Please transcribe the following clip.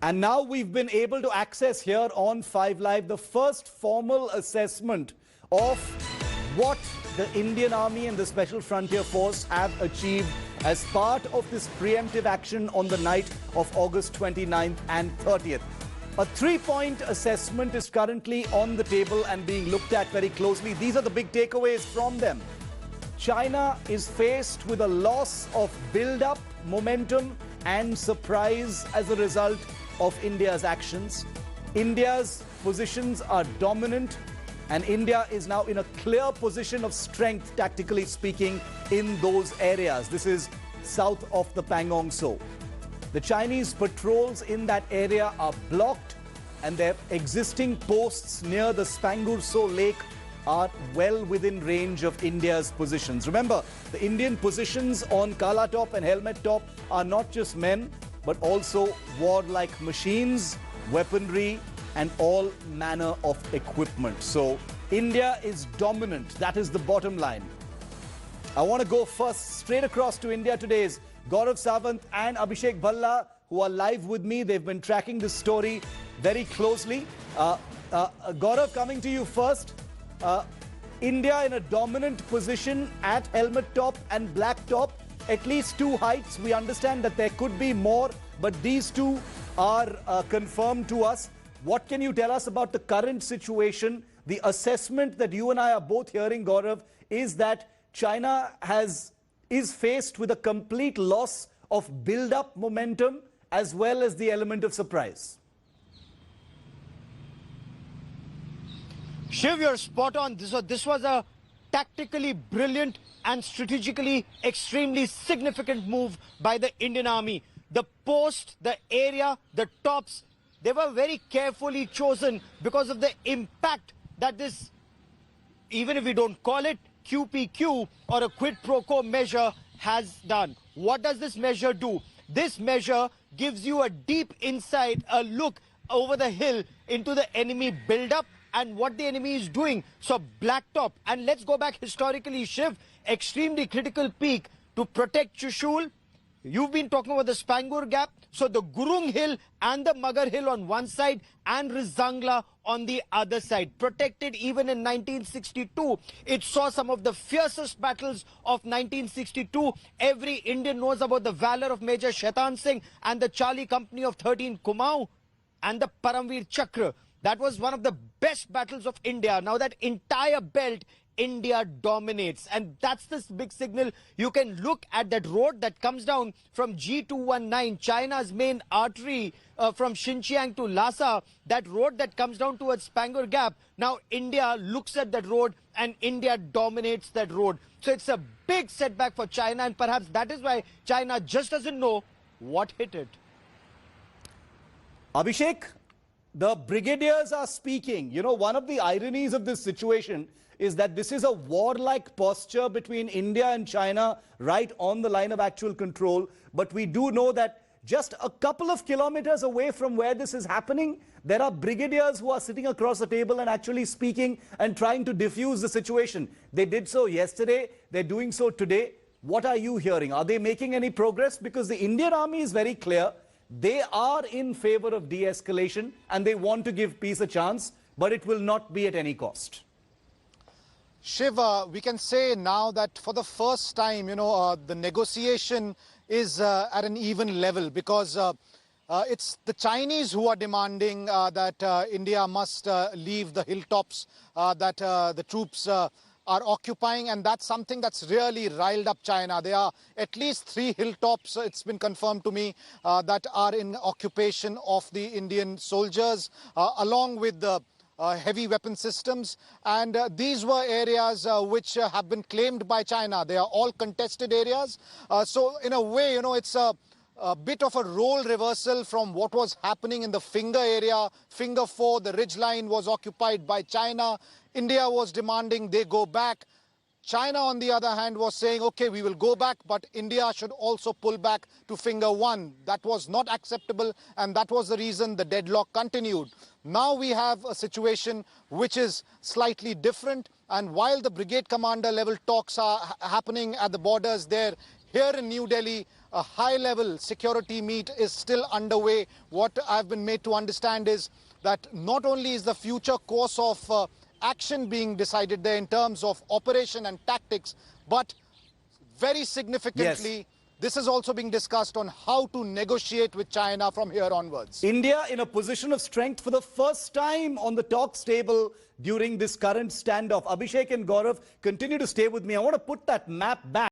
And now we've been able to access here on 5 Live the first formal assessment of what the Indian Army and the Special Frontier Force have achieved as part of this preemptive action on the night of August 29th and 30th. A 3-point assessment is currently on the table and being looked at very closely. These are the big takeaways from them. China is faced with a loss of build-up, momentum and surprise as a result of India's actions. India's positions are dominant and India is now in a clear position of strength, tactically speaking, in those areas. This is south of the Pangong Tso. The Chinese patrols in that area are blocked and their existing posts near the Spanggur Tso Lake are well within range of India's positions. Remember, the Indian positions on Kala Top and Helmet Top are not just men, but also warlike machines, weaponry, and all manner of equipment. So India is dominant. That is the bottom line. I want to go first straight across to India today's Gaurav Sawant and Abhishek Bhalla, who are live with me. They've been tracking this story very closely. Gaurav, coming to you first. India in a dominant position at Helmet Top and Black Top. At least 2 heights. We understand that there could be more, but these 2 are confirmed to us. What can you tell us about the current situation? The assessment that you and I are both hearing, Gaurav, is that China is faced with a complete loss of build-up momentum as well as the element of surprise. Shiv, you're spot on. This was a tactically brilliant and strategically extremely significant move by the Indian Army. The post, the area, the tops, they were very carefully chosen because of the impact that this, even if we don't call it QPQ or a quid pro quo measure, has done. What does this measure do? This measure gives you a deep insight, a look over the hill into the enemy build-up and what the enemy is doing. So Black Top, and let's go back historically, Shiv, extremely critical peak to protect Chushul. You've been talking about the Spanggur Gap. So the Gurung Hill and the Magar Hill on one side and Rizangla on the other side. Protected even in 1962. It saw some of the fiercest battles of 1962. Every Indian knows about the valor of Major Shaitan Singh and the Charlie Company of 13 Kumaon and the Paramveer Chakra. That was one of the best battles of India. Now that entire belt, India dominates. And that's this big signal. You can look at that road that comes down from G219, China's main artery from Xinjiang to Lhasa. That road that comes down towards Spanggur Gap. Now India looks at that road and India dominates that road. So it's a big setback for China, and perhaps that is why China just doesn't know what hit it. Abhishek, the brigadiers are speaking. You know, one of the ironies of this situation is that this is a warlike posture between India and China right on the line of actual control. But we do know that just a couple of kilometers away from where this is happening, there are brigadiers who are sitting across the table and actually speaking and trying to diffuse the situation. They did so yesterday. They're doing so today. What are you hearing? Are they making any progress? Because the Indian Army is very clear. They are in favor of de-escalation and they want to give peace a chance, but it will not be at any cost. Shiva, we can say now that for the first time, the negotiation is at an even level, because it's the Chinese who are demanding that India must leave the hilltops that the troops are occupying, and that's something that's really riled up China. There are at least 3 hilltops, it's been confirmed to me, that are in occupation of the Indian soldiers, along with the heavy weapon systems. And these were areas which have been claimed by China. They are all contested areas. So in a way, it's a bit of a role reversal from what was happening in the Finger area. Finger 4, the ridgeline was occupied by China. India was demanding they go back. China, on the other hand, was saying, okay, we will go back, but India should also pull back to Finger 1. That was not acceptable, and that was the reason the deadlock continued. Now we have a situation which is slightly different, and while the brigade commander level talks are happening at the borders there, here in New Delhi, a high-level security meet is still underway. What I've been made to understand is that not only is the future course of action being decided there in terms of operation and tactics, but very significantly, this is also being discussed on how to negotiate with China from here onwards. India in a position of strength for the first time on the talks table during this current standoff. Abhishek and Gaurav, continue to stay with me. I want to put that map back.